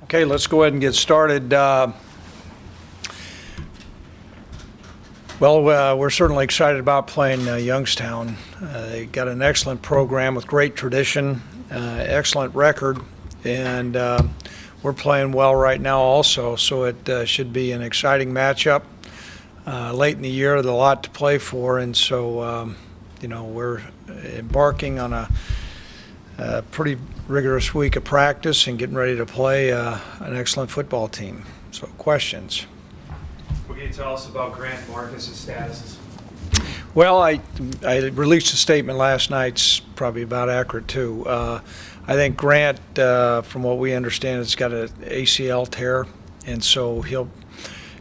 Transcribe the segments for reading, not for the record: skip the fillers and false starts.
Okay, let's go ahead and get started. We're certainly excited about playing Youngstown. They got an excellent program with great tradition, excellent record, and we're playing well right now also, so it should be an exciting matchup. Late in the year, there's a lot to play for, and so, we're embarking on a pretty rigorous week of practice and getting ready to play an excellent football team. So, questions? What can you tell us about Grant Marcus's status? Well, I released a statement last night. It's probably about accurate too. I think Grant, from what we understand, has got an ACL tear, and so he'll,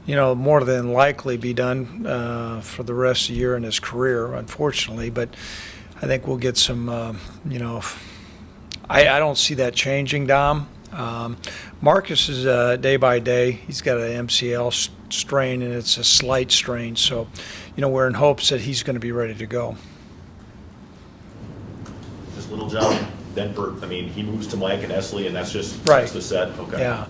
more than likely be done for the rest of the year in his career, unfortunately. But I think we'll get some, I don't see that changing, Dom. Marcus is day by day. He's got an MCL strain, and it's a slight strain. So, we're in hopes that he's going to be ready to go. Just Little John Denver, he moves to Mike and Esley, and that's Right. That's the set. Okay. Yeah.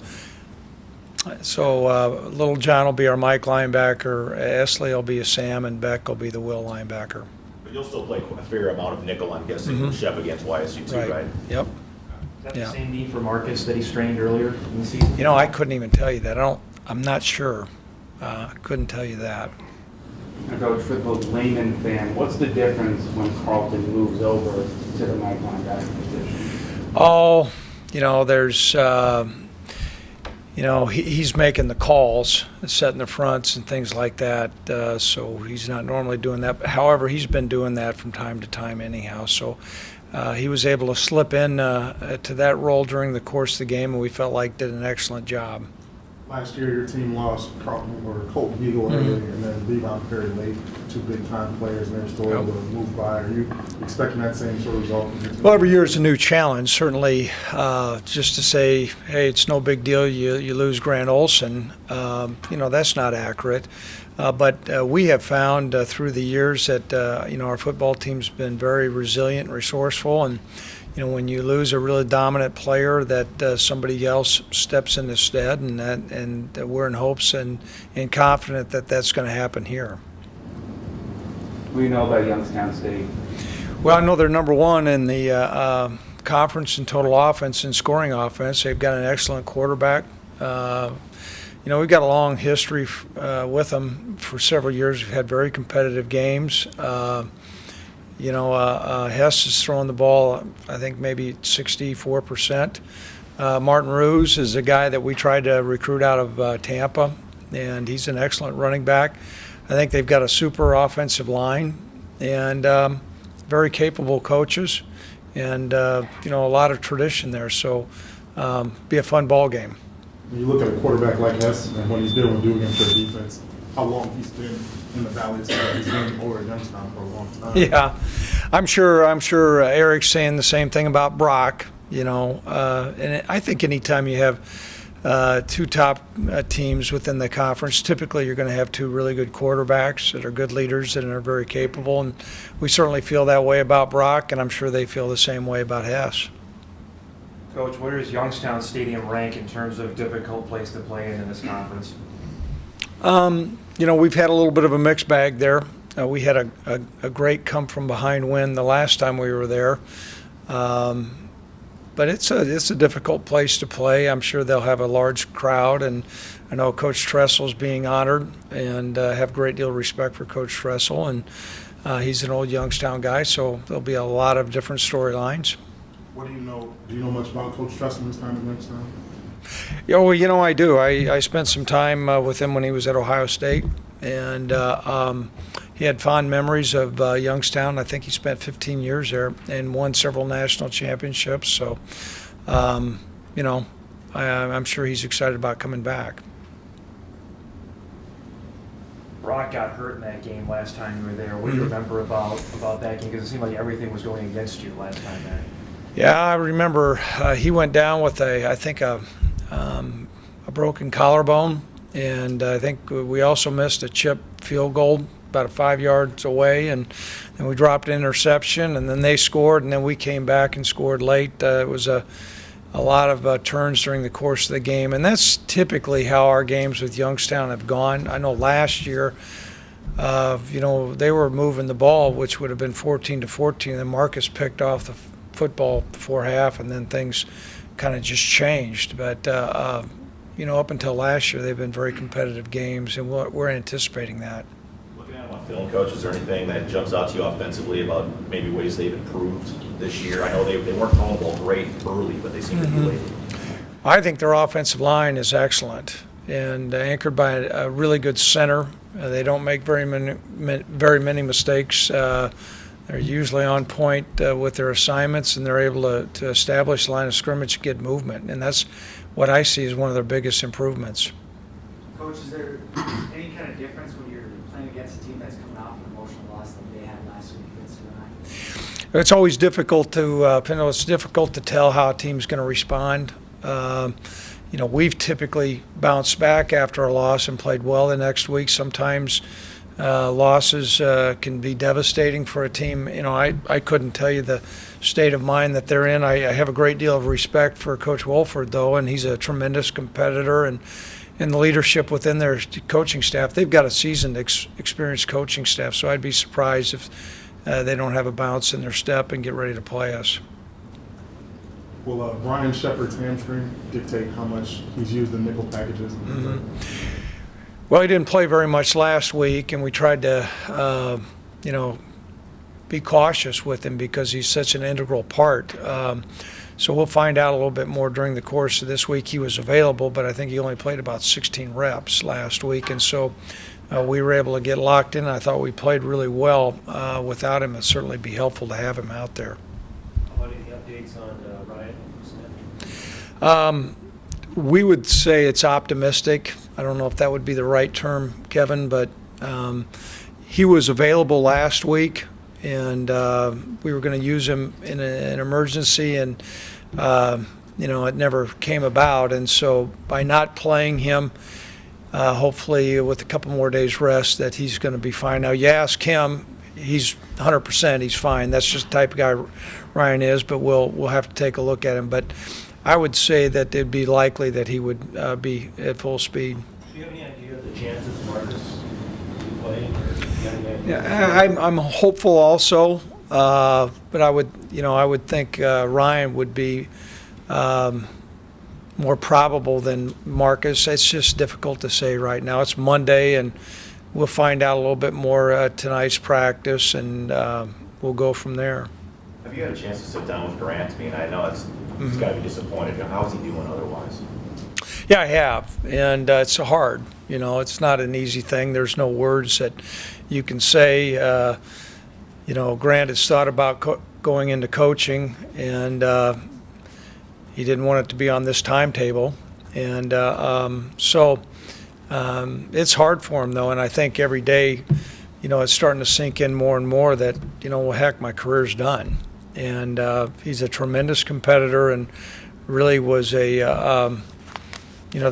So Little John will be our Mike linebacker. Esley will be a Sam, and Beck will be the Will linebacker. But you'll still play a fair amount of nickel, I'm guessing, Shep against YSU too, right? Yep. Is that the same knee for Marcus that he strained earlier in the season? I couldn't even tell you that. I'm not sure. Couldn't tell you that. Coach, for the layman fan, what's the difference when Carlton moves over to the Mike linebacker position? Oh, there's, he's making the calls, setting the fronts and things like that. So he's not normally doing that. But however, he's been doing that from time to time anyhow. So he was able to slip in to that role during the course of the game, and we felt like did an excellent job. Last year, your team lost Colton Beagle early, and then Levon very late. Two big-time players, and they're still able to move by. Are you expecting that same sort of result from your team? Well, every year is a new challenge. Certainly, just to say, hey, it's no big deal. You lose Grant Olson. That's not accurate. But we have found through the years that our football team's been very resilient and resourceful, and when you lose a really dominant player, that somebody else steps in his stead, and we're in hopes and confident that that's going to happen here. What do you know about Youngstown State? Well, I know they're number one in the conference in total offense and scoring offense. They've got an excellent quarterback. We've got a long history with them for several years. We've had very competitive games. Hess is throwing the ball, I think, maybe 64%. Martin Ruse is a guy that we tried to recruit out of Tampa, and he's an excellent running back. I think they've got a super offensive line and very capable coaches and, a lot of tradition there. So be a fun ball game. When you look at a quarterback like Hess and what he's been able to do against their defense, how long he's been in the Valley, he's been over at Youngstown for a long time. Yeah, I'm sure Eric's saying the same thing about Brock. And I think anytime you have two top teams within the conference, typically you're going to have two really good quarterbacks that are good leaders and are very capable. And we certainly feel that way about Brock, and I'm sure they feel the same way about Hess. Coach, where does Youngstown Stadium rank in terms of difficult place to play in this conference? We've had a little bit of a mixed bag there. We had a great come-from-behind win the last time we were there. But it's a difficult place to play. I'm sure they'll have a large crowd, and I know Coach Tressel's being honored, and have a great deal of respect for Coach Tressel, and he's an old Youngstown guy, so there'll be a lot of different storylines. What do you know? Do you know much about Coach Tressel this time at Youngstown? Yeah, well, I do. I spent some time with him when he was at Ohio State, and he had fond memories of Youngstown. I think he spent 15 years there and won several national championships. So, I'm sure he's excited about coming back. Brock got hurt in that game last time you were there. What do you remember about that game? Because it seemed like everything was going against you last time there. Yeah, I remember he went down with a broken collarbone, and I think we also missed a chip field goal about 5 yards away, and then we dropped an interception, and then they scored, and then we came back and scored late. It was a a lot of turns during the course of the game, and that's typically how our games with Youngstown have gone. I know last year, they were moving the ball, which would have been 14-14, and then Marcus picked off the football before half, and then things kind of just changed. But up until last year, they've been very competitive games, and we're anticipating that. Looking at them on film, Coach, is there anything that jumps out to you offensively about maybe ways they've improved this year? I know they weren't throwing the ball great early, but they seem to be lately. I think their offensive line is excellent and anchored by a really good center. They don't make very many mistakes. They're usually on point with their assignments, and they're able to establish the line of scrimmage and get movement. And that's what I see as one of their biggest improvements. Coach, is there any kind of difference when you're playing against a team that's coming off an emotional loss like they had last week against Illinois? It's always difficult to tell how a team's going to respond. We've typically bounced back after a loss and played well the next week. Sometimes losses can be devastating for a team. I couldn't tell you the state of mind that they're in. I have a great deal of respect for Coach Wolford, though, and he's a tremendous competitor, and the leadership within their coaching staff. They've got a seasoned, experienced coaching staff, so I'd be surprised if they don't have a bounce in their step and get ready to play us. Will Brian Shepard's hamstring dictate how much he's used in nickel packages? Well, he didn't play very much last week, and we tried to, be cautious with him because he's such an integral part. So we'll find out a little bit more during the course of this week. He was available, but I think he only played about 16 reps last week, and so we were able to get locked in. I thought we played really well without him. It'd certainly be helpful to have him out there. How about any updates on Ryan Smith? We would say it's optimistic. I don't know if that would be the right term, Kevin, but he was available last week, and we were going to use him in an emergency, and it never came about. And so by not playing him, hopefully with a couple more days rest, that he's going to be fine. Now, you ask him, he's 100%, he's fine. That's just the type of guy Ryan is, but we'll have to take a look at him. But I would say that it'd be likely that he would be at full speed. Do you have any idea of the chances Marcus will be playing? Yeah, I'm hopeful also, but I would think Ryan would be more probable than Marcus. It's just difficult to say right now. It's Monday, and we'll find out a little bit more at tonight's practice, and we'll go from there. Have you had a chance to sit down with Grant? I mean, I know it's got to be disappointed. How's he doing otherwise? Yeah, I have, and it's hard. It's not an easy thing. There's no words that you can say. Grant has thought about going into coaching, and he didn't want it to be on this timetable. And so it's hard for him, though, and I think every day, it's starting to sink in more and more that, well, heck, my career's done. And he's a tremendous competitor and really was the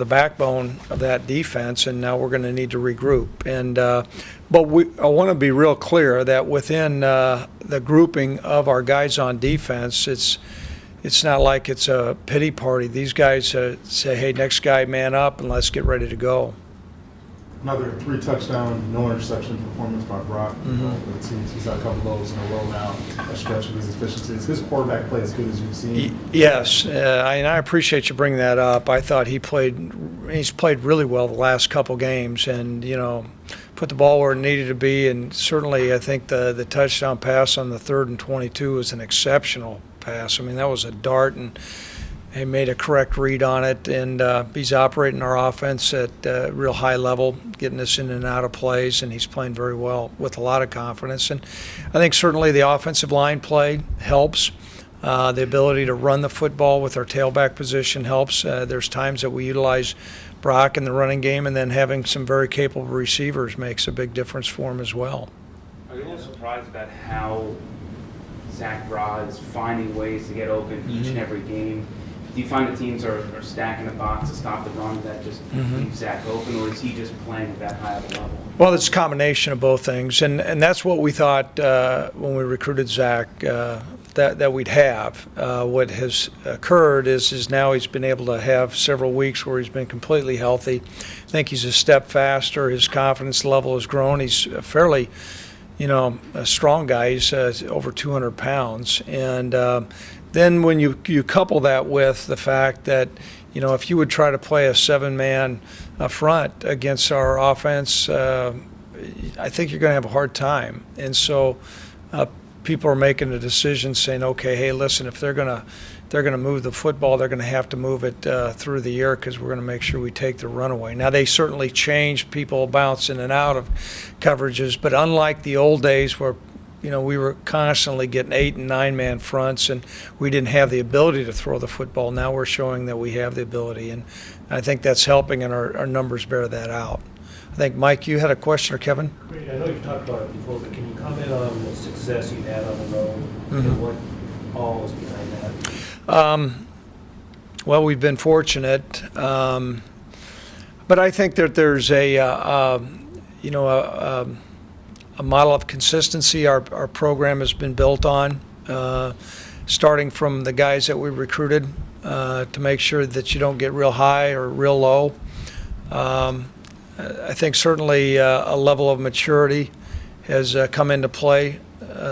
backbone of that defense, and now we're going to need to regroup. And but I want to be real clear that within the grouping of our guys on defense, it's not like it's a pity party. These guys say, hey, next guy, man up, and let's get ready to go. Another 3-touchdown, no interception performance by Brock. He's had a couple of those in a row now. A stretch of his efficiency. Is his quarterback play as good as you've seen? Yes, and I appreciate you bringing that up. I thought he's played really well the last couple games, and put the ball where it needed to be. And certainly, I think the touchdown pass on the 3rd and 22 was an exceptional pass. I mean, that was a dart, and he made a correct read on it, and he's operating our offense at a real high level, getting us in and out of plays, and he's playing very well with a lot of confidence. And I think certainly the offensive line play helps. The ability to run the football with our tailback position helps. There's times that we utilize Brock in the running game, and then having some very capable receivers makes a big difference for him as well. Are you a little surprised about how Zach Braun is finding ways to get open each and every game? Do you find the teams are stacking the box to stop the run that just leaves Zach open, or is he just playing at that high of a level? Well, it's a combination of both things, and that's what we thought when we recruited Zach that we'd have. What has occurred is now he's been able to have several weeks where he's been completely healthy. I think he's a step faster. His confidence level has grown. He's a fairly, a strong guy. He's over 200 pounds. And then when you couple that with the fact that, if you would try to play a 7-man front against our offense, I think you're going to have a hard time. And so people are making a decision saying, okay, hey, listen, if they're going to move the football, they're going to have to move it through the air because we're going to make sure we take the runaway. Now, they certainly change people bounce in and out of coverages, but unlike the old days where we were constantly getting 8- and 9-man fronts, and we didn't have the ability to throw the football. Now we're showing that we have the ability, and I think that's helping, and our numbers bear that out. I think, Mike, you had a question, or Kevin? Great. I know you've talked about it before, but can you comment on the success you've had on the road and what all is behind that? Well, we've been fortunate, but I think that there's a model of consistency our program has been built on, starting from the guys that we recruited to make sure that you don't get real high or real low. I think certainly a level of maturity has come into play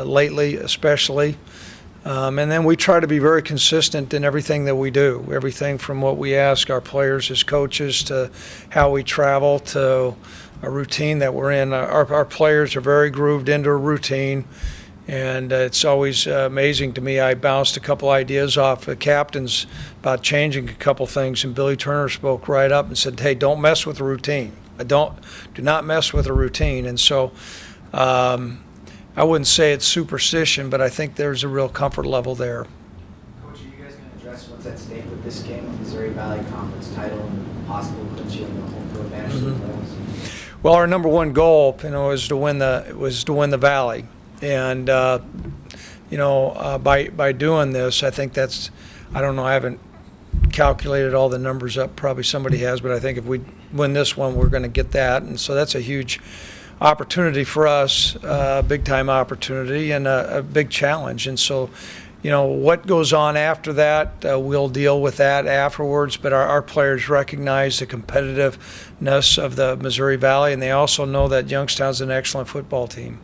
lately, especially. And then we try to be very consistent in everything that we do, everything from what we ask our players as coaches to how we travel to a routine that we're in. Our players are very grooved into a routine, and it's always amazing to me. I bounced a couple ideas off the captains about changing a couple things, and Billy Turner spoke right up and said, hey, don't mess with the routine. Do not mess with a routine. And so I wouldn't say it's superstition, but I think there's a real comfort level there. Coach, are you guys going to address what's at stake with this game, the Missouri Valley Conference title and possible clinching of the home field advantage to the playoffs? Well, our number one goal, was to win the Valley, and by doing this, I think that's, I don't know, I haven't calculated all the numbers up. Probably somebody has, but I think if we win this one, we're going to get that, and so that's a huge opportunity for us, big time opportunity, and a big challenge. And so, what goes on after that, we'll deal with that afterwards. But our players recognize the competitiveness of the Missouri Valley, and they also know that Youngstown's an excellent football team.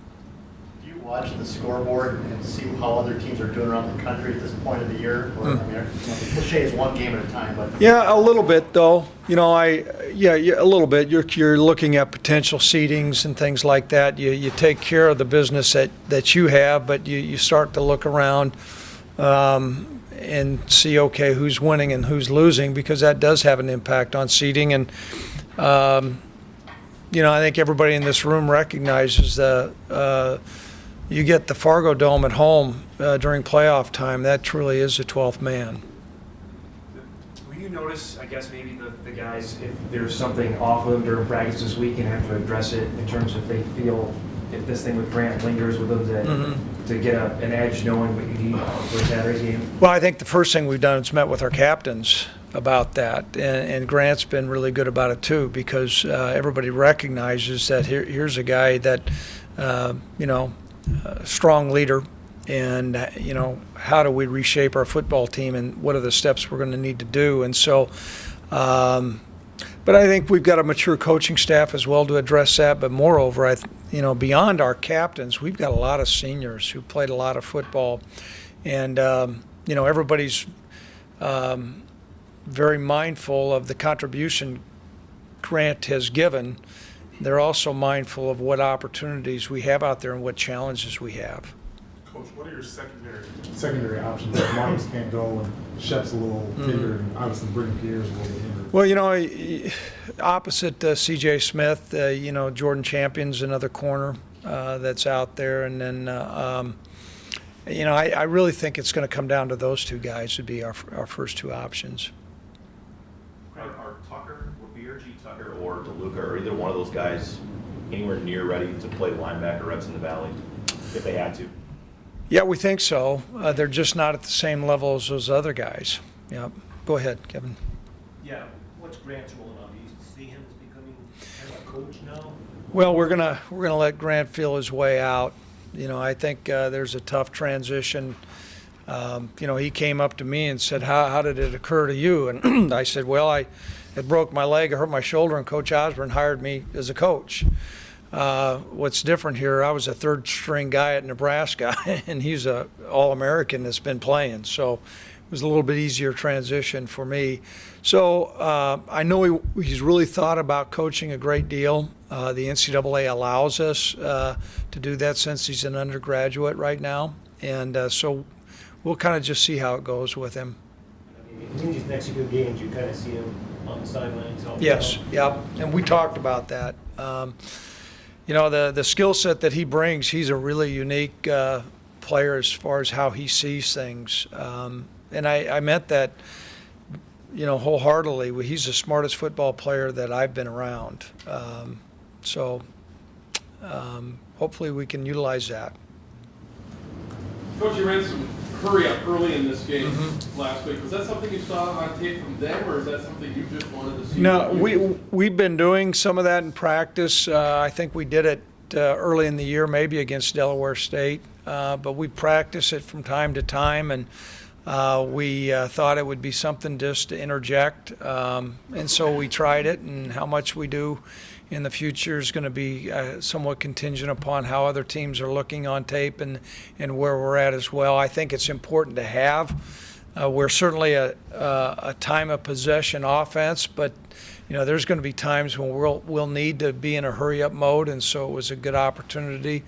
Do you watch the scoreboard and see how other teams are doing around the country at this point of the year? Or, the cliche is one game at a time, but Yeah, a little bit though. A little bit. You're looking at potential seedings and things like that. You take care of the business that you have, but you start to look around and see, okay, who's winning and who's losing, because that does have an impact on seeding. And I think everybody in this room recognizes you get the Fargo Dome at home during playoff time. That truly is a 12th man. Will you notice, I guess, maybe the guys, if there's something off with them during practice this week and have to address it in terms of they feel if this thing with Grant lingers with them to get an edge knowing what you need for Saturday's game? Well, I think the first thing we've done is met with our captains about that, and Grant's been really good about it too, because everybody recognizes that here's a guy that, strong leader, and how do we reshape our football team, and what are the steps we're going to need to do. And so but I think we've got a mature coaching staff as well to address that. But moreover, beyond our captains, we've got a lot of seniors who played a lot of football, and everybody's very mindful of the contribution Grant has given. They're also mindful of what opportunities we have out there and what challenges we have. Coach, what are your secondary options? If Marcus can't go and Shep's a little bigger, and obviously Britton Pierre's a little bit hindered. Well, opposite C.J. Smith, Jordan Champion's another corner that's out there. And then, I really think it's going to come down to those two guys would be our first two options. Are Tucker, G. Tucker, or DeLuca, or either one of those guys anywhere near ready to play linebacker reps in the Valley if they had to? Yeah, we think so. They're just not at the same level as those other guys. Yeah. Go ahead, Kevin. Yeah, what's Grant's role now? Do you see him as becoming kind of a coach now? Well, we're gonna let Grant feel his way out. I think there's a tough transition he came up to me and said, how did it occur to you? And I said, well, I had broke my leg, I hurt my shoulder, and Coach Osborne hired me as a coach. What's different here, I was a third string guy at Nebraska, and he's a All-American that's been playing. So it was a little bit easier transition for me. So I know he's really thought about coaching a great deal. The NCAA allows us to do that since he's an undergraduate right now. And so we'll kind of just see how it goes with him. In these next few games, you kind of see him on the sidelines. Yes, yep, and we talked about that. The skill set that he brings, he's a really unique player as far as how he sees things. And I meant that, wholeheartedly. He's the smartest football player that I've been around. Hopefully we can utilize that. Coach, you ran some hurry up early in this game last week. Was that something you saw on tape from them, or is that something you just wanted to see? No, we've been doing some of that in practice. I think we did it early in the year, maybe against Delaware State, but we practice it from time to time, and we thought it would be something just to interject, and so we tried it. And how much we do in the future is going to be somewhat contingent upon how other teams are looking on tape and where we're at as well. I think it's important to have. We're certainly a time of possession offense, but there's going to be times when we'll need to be in a hurry-up mode, and so it was a good opportunity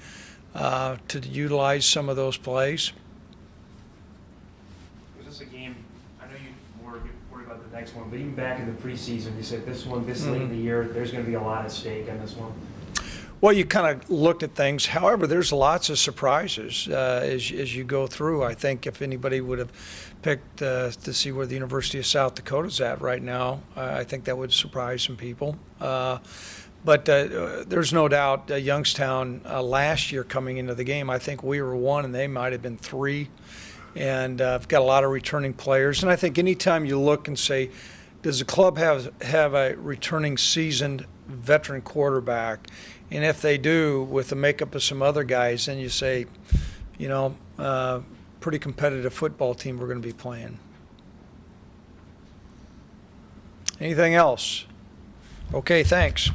to utilize some of those plays. Was this a game, I know you were worried about the next one, but even back in the preseason, you said this one, this late in the year, there's going to be a lot at stake on this one. Well, you kind of looked at things. However, there's lots of surprises as you go through. I think if anybody would have picked to see where the University of South Dakota's at right now, I think that would surprise some people. But there's no doubt Youngstown last year coming into the game, I think we were 1 and they might have been 3. And I've got a lot of returning players. And I think anytime you look and say, does the club have a returning seasoned veteran quarterback? And if they do, with the makeup of some other guys, then you say, pretty competitive football team we're going to be playing. Anything else? Okay, thanks.